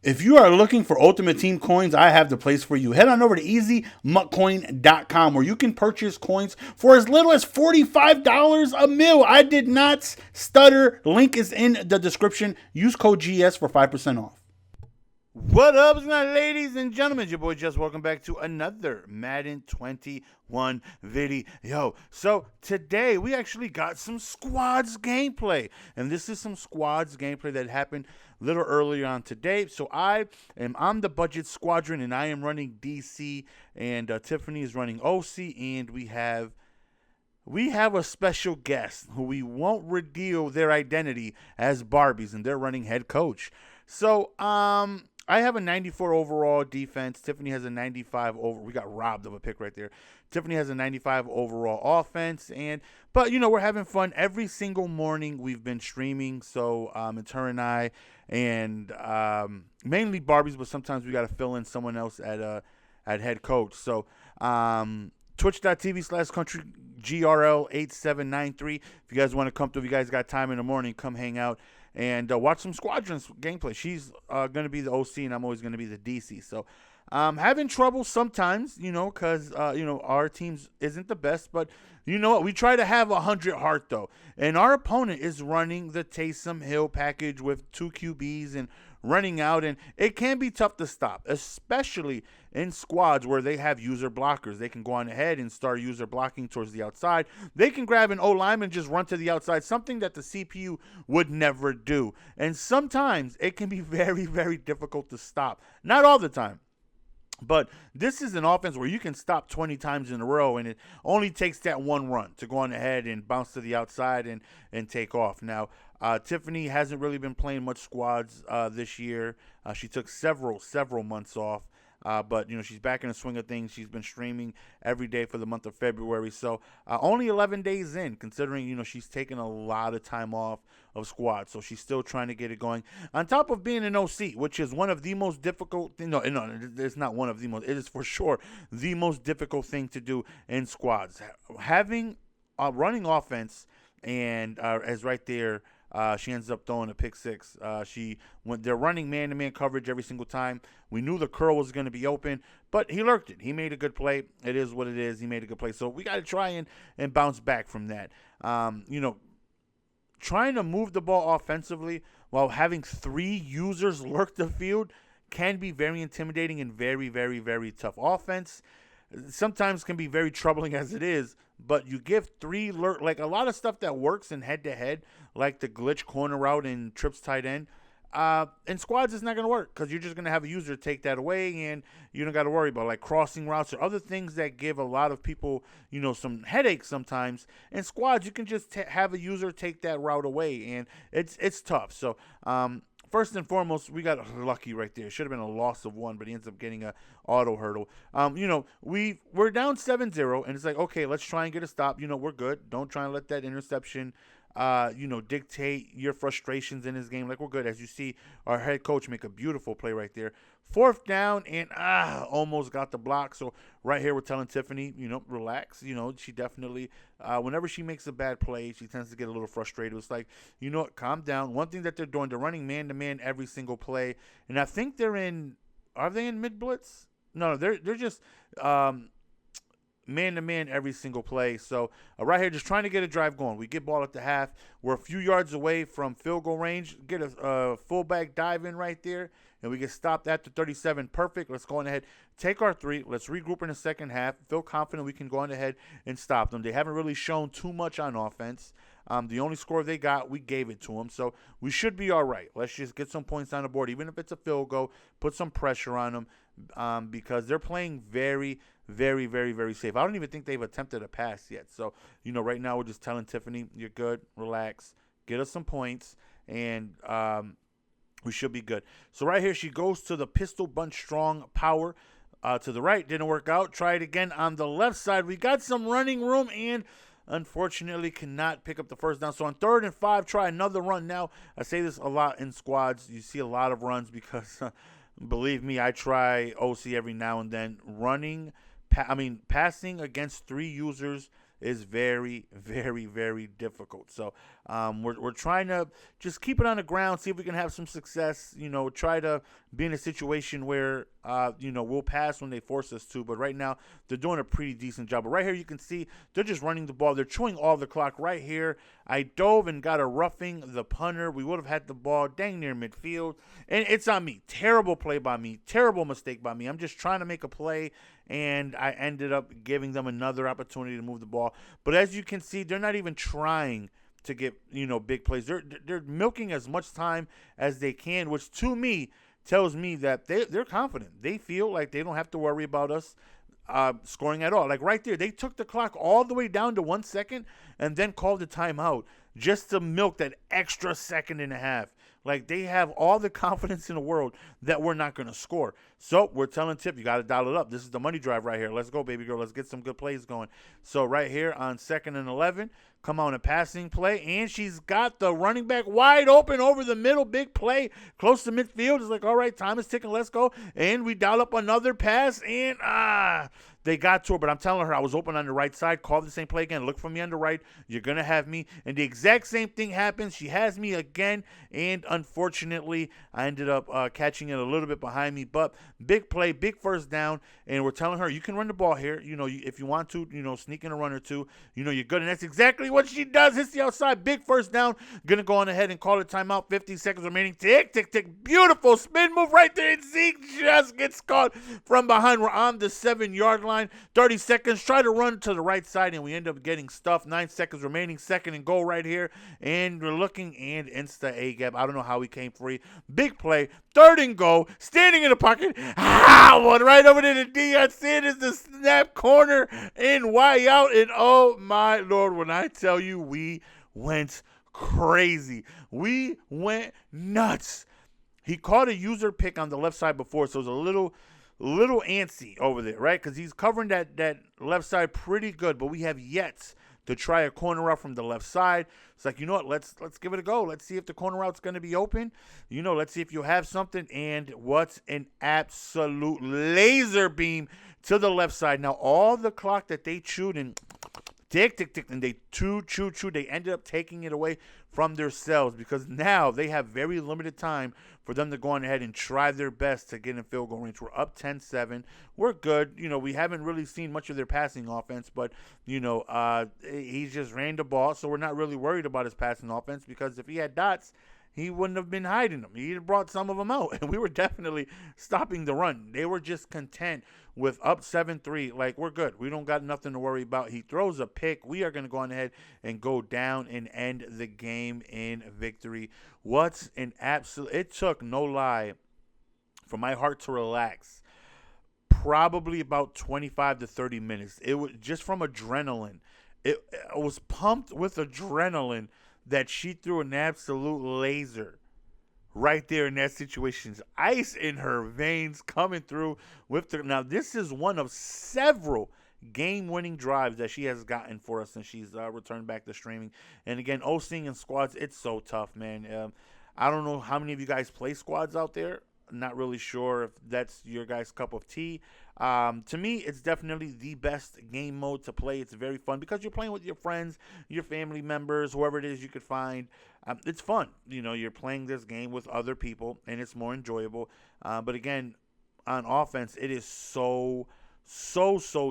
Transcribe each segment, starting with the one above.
If you are looking for Ultimate Team coins, I have the place for you. Head on over to easymuckcoin.com where you can purchase coins for as little as $45 a mil. I did not stutter. Link is in the description. Use code GS for 5% off. What up, ladies and gentlemen? Your boy Just. Welcome back to another Madden 21 video. So today we actually got some squads gameplay, and this is some squads gameplay that happened a little earlier on today. So I am on the budget squadron, and I am running DC, and Tiffany is running OC, and we have a special guest who we won't reveal their identity as Barbies, and they're running head coach. So I have a 94 overall defense. Tiffany has a 95 over. We got robbed of a pick right there. Tiffany has a 95 overall offense, but we're having fun every single morning. We've been streaming, so it's her and I, and mainly Barbies, but sometimes we got to fill in someone else at head coach. So twitch.tv/countrygrl8793. If you guys want to come through, if you guys got time in the morning, come hang out and watch some Squadrons gameplay. She's going to be the OC, and I'm always going to be the DC. So having trouble sometimes, because, our teams isn't the best. But you know what? We try to have 100 heart, though. And our opponent is running the Taysom Hill package with 2 QBs and running out, and it can be tough to stop, especially in squads where they have user blockers. They can go on ahead and start user blocking towards the outside. They can grab an O-lineman and just run to the outside, something that the CPU would never do. And sometimes it can be very, very difficult to stop. Not all the time. But this is an offense where you can stop 20 times in a row, and it only takes that one run to go on ahead and bounce to the outside and take off. Now, Tiffany hasn't really been playing much squads this year. She took several months off. But, she's back in the swing of things. She's been streaming every day for the month of February. So only 11 days in, considering, she's taken a lot of time off of squad. So she's still trying to get it going. On top of being an OC, which is one of the most difficult, no, it's not one of the most, it is for sure the most difficult thing to do in squads. Having a running offense, and as right there, she ends up throwing a pick six. They're running man-to-man coverage every single time. We knew the curl was going to be open, but he lurked it. He made a good play. It is what it is. He made a good play. So we got to try and bounce back from that. Trying to move the ball offensively while having 3 users lurk the field can be very intimidating and very, very, very tough. Offense sometimes can be very troubling as it is, but you give 3 like a lot of stuff that works in head-to-head, like the glitch corner route and trips tight end. In squads, it's not going to work because you're just going to have a user take that away, and you don't got to worry about like crossing routes or other things that give a lot of people, some headaches sometimes. In squads, you can just have a user take that route away, and it's tough. So, first and foremost, we got lucky right there. Should have been a loss of 1, but he ends up getting a auto hurdle. We're down 7-0, and it's like, okay, let's try and get a stop. We're good. Don't try and let that interception dictate your frustrations in this game. Like, we're good. As you see, our head coach make a beautiful play right there. 4th down, and almost got the block. So right here we're telling Tiffany, relax. She definitely, whenever she makes a bad play, she tends to get a little frustrated. It's like, calm down. One thing that they're doing, they're running man-to-man every single play. And I think are they in mid-blitz? No, they're just man-to-man every single play. So right here, just trying to get a drive going. We get ball at the half. We're a few yards away from field goal range. Get a fullback dive in right there, and we get stopped at the 37. Perfect. Let's go on ahead, take our 3. Let's regroup in the second half. Feel confident we can go on ahead and stop them. They haven't really shown too much on offense. The only score they got, we gave it to them. So we should be all right. Let's just get some points on the board, even if it's a field goal. Put some pressure on them because they're playing very, very, very, very safe. I don't even think they've attempted a pass yet. So, right now we're just telling Tiffany, you're good, relax, get us some points, and we should be good. So right here, she goes to the pistol bunch strong power to the right. Didn't work out. Try it again on the left side. We got some running room and unfortunately cannot pick up the first down. So on 3rd and 5, try another run. Now, I say this a lot in squads. You see a lot of runs because, believe me, I try OC every now and then. Passing against 3 users is very, very, very difficult. So we're trying to just keep it on the ground, see if we can have some success. Try to be in a situation where, we'll pass when they force us to. But right now, they're doing a pretty decent job. But right here, you can see they're just running the ball. They're chewing all the clock right here. I dove and got a roughing the punter. We would have had the ball dang near midfield. And it's on me. Terrible play by me. Terrible mistake by me. I'm just trying to make a play, and I ended up giving them another opportunity to move the ball. But as you can see, they're not even trying to get, big plays. They're milking as much time as they can, which to me tells me that they're confident. They feel like they don't have to worry about us scoring at all. Like right there, they took the clock all the way down to 1 second and then called a timeout just to milk that extra second and a half. Like, they have all the confidence in the world that we're not going to score. So we're telling Tip, you got to dial it up. This is the money drive right here. Let's go, baby girl. Let's get some good plays going. So right here on 2nd and 11, come on, a passing play. And she's got the running back wide open over the middle. Big play close to midfield. It's like, all right, time is ticking. Let's go. And we dial up another pass. And, they got to her, but I'm telling her I was open on the right side. Call the same play again. Look for me on the right. You're going to have me. And the exact same thing happens. She has me again. And unfortunately, I ended up catching it a little bit behind me. But big play, big first down. And we're telling her, you can run the ball here. If you want to, sneak in a run or two, you're good. And that's exactly what she does. Hits the outside. Big first down. Going to go on ahead and call it timeout. 50 seconds remaining. Tick, tick, tick. Beautiful spin move right there. And Zeke just gets caught from behind. We're on the 7-yard line. 30 seconds, try to run to the right side, and we end up getting stuffed. 9 seconds remaining, 2nd and goal right here, and we're looking, and insta A-gap. I don't know how we came free. Big play, 3rd and goal, standing in the pocket. One right over to the Deion Sanders, the snap corner, and wide out, and oh my Lord, when I tell you we went crazy. We went nuts. He caught a user pick on the left side before, so it was a little antsy over there, right? Because he's covering that left side pretty good, but we have yet to try a corner route from the left side. It's like, you know what? Let's give it a go. Let's see if the corner route's going to be open. Let's see if you have something. And what's an absolute laser beam to the left side. Now, all the clock that they chewed and tick, tick, tick, and they chew. They ended up taking it away from themselves because now they have very limited time for them to go on ahead and try their best to get in field goal range. We're up 10-7. We're good. We haven't really seen much of their passing offense, but, he just ran the ball, so we're not really worried about his passing offense because if he had dots, he wouldn't have been hiding them. He brought some of them out, and we were definitely stopping the run. They were just content with up 7-3. Like, we're good. We don't got nothing to worry about. He throws a pick. We are going to go on ahead and go down and end the game in victory. What's an absolute – it took, no lie, for my heart to relax probably about 25 to 30 minutes. It was just from adrenaline. It was pumped with adrenaline that she threw an absolute laser right there in that situation. Ice in her veins coming through with the. Now, this is one of several game-winning drives that she has gotten for us since she's returned back to streaming. And again, OCing and squads, it's so tough, man. I don't know how many of you guys play squads out there. Not really sure if that's your guys' cup of tea. To me, it's definitely the best game mode to play. It's very fun because you're playing with your friends, your family members, whoever it is you could find. It's fun. You're playing this game with other people, and it's more enjoyable. But again, on offense, it is so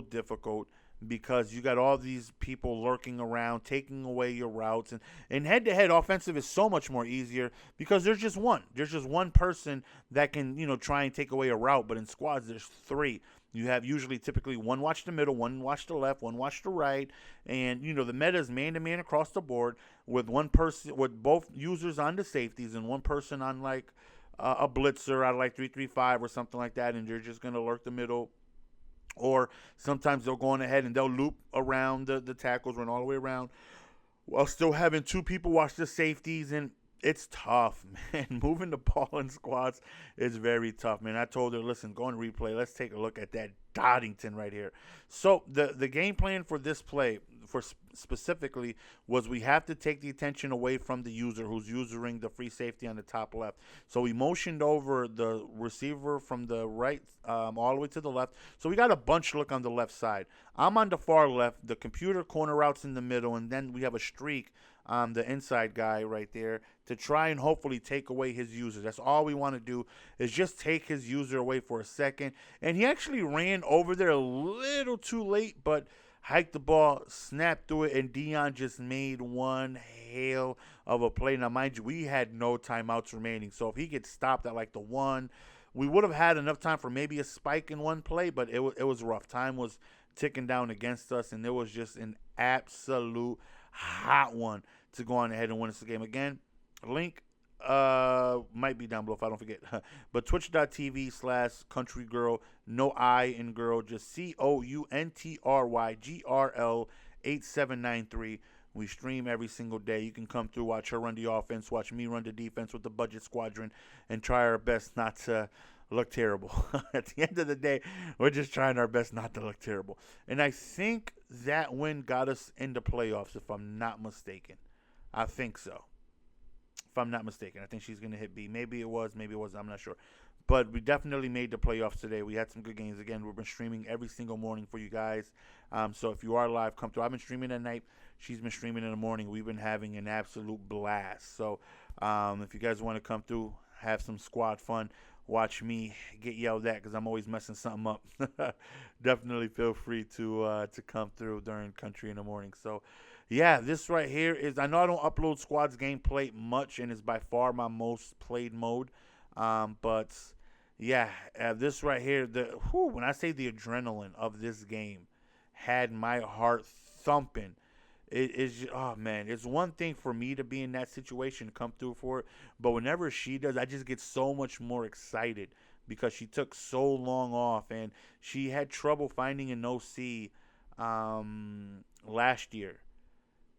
difficult because you got all these people lurking around, taking away your routes. And head-to-head offensive is so much more easier because there's just one. There's just one person that can, try and take away a route. But in squads, there's 3. You have typically one watch the middle, one watch the left, one watch the right. And, the meta is man-to-man across the board with one person, with both users on the safeties and one person on, like, a blitzer out of, like, 3-3-5 or something like that. And they're just going to lurk the middle. Or sometimes they'll go on ahead and they'll loop around the tackles, run all the way around, while still having 2 people watch the safeties. And it's tough, man. Moving the ball in squads is very tough, man. I told her, listen, go and replay. Let's take a look at that Doddington right here. So the game plan for this play, specifically, was we have to take the attention away from the user who's using the free safety on the top left. So we motioned over the receiver from the right all the way to the left. So we got a bunch look on the left side. I'm on the far left. The computer corner routes in the middle, and then we have a streak the inside guy right there, to try and hopefully take away his user. That's all we want to do, is just take his user away for a second. And he actually ran over there a little too late, but hiked the ball, snapped through it, and Dion just made one hell of a play. Now, mind you, we had no timeouts remaining, so if he gets stopped at like the one, we would have had enough time for maybe a spike in one play, but it was rough. Time was ticking down against us, and it was just an absolute hot one to go on ahead and win us the game. Again, link might be down below if I don't forget. But twitch.tv/countrygirl, no I in girl, just COUNTRYGRL 8793. We stream every single day. You can come through, watch her run the offense, watch me run the defense with the budget squadron, and try our best not to look terrible. At the end of the day, we're just trying our best not to look terrible. And I think that win got us into playoffs, if I'm not mistaken. I think so. If I'm not mistaken. I think she's going to hit B. Maybe it was, maybe it wasn't. I'm not sure. But we definitely made the playoffs today. We had some good games. Again, we've been streaming every single morning for you guys. So if you are live, come through. I've been streaming at night. She's been streaming in the morning. We've been having an absolute blast. So if you guys want to come through, have some squad fun, watch me get yelled at because I'm always messing something up, definitely feel free to come through during Country in the Morning. So, yeah, this right here is, I know I don't upload Squad's gameplay much, and it's by far my most played mode. But, yeah, this right here, when I say the adrenaline of this game had my heart thumping. It is, oh man, it's one thing for me to be in that situation, come through for it, but whenever she does, I just get so much more excited because she took so long off, and she had trouble finding an OC last year,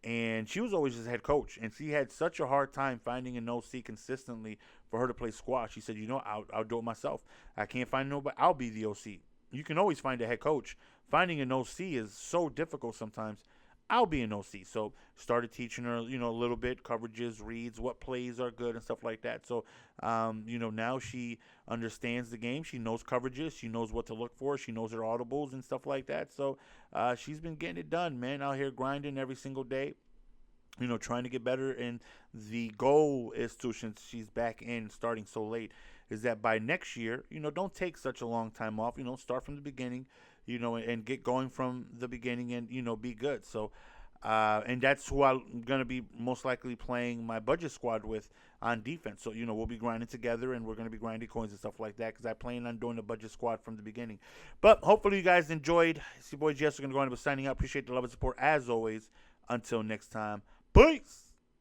and she was always just head coach, and she had such a hard time finding an OC consistently for her to play squash. She said, I'll do it myself. I can't find nobody. I'll be the OC. You can always find a head coach. Finding an OC is so difficult sometimes. I'll be an OC. So started teaching her, a little bit, coverages, reads, what plays are good and stuff like that. So, now she understands the game. She knows coverages. She knows what to look for. She knows her audibles and stuff like that. So she's been getting it done, man, out here grinding every single day, trying to get better. And the goal is to, since she's back in starting so late, is that by next year, don't take such a long time off. Start from the beginning, and get going from the beginning and, be good. So, and that's who I'm going to be most likely playing my budget squad with on defense. So, we'll be grinding together, and we're going to be grinding coins and stuff like that because I plan on doing the budget squad from the beginning. But hopefully you guys enjoyed. It's your boy Jess. We're going to go on and be signing out. Appreciate the love and support as always. Until next time. Peace.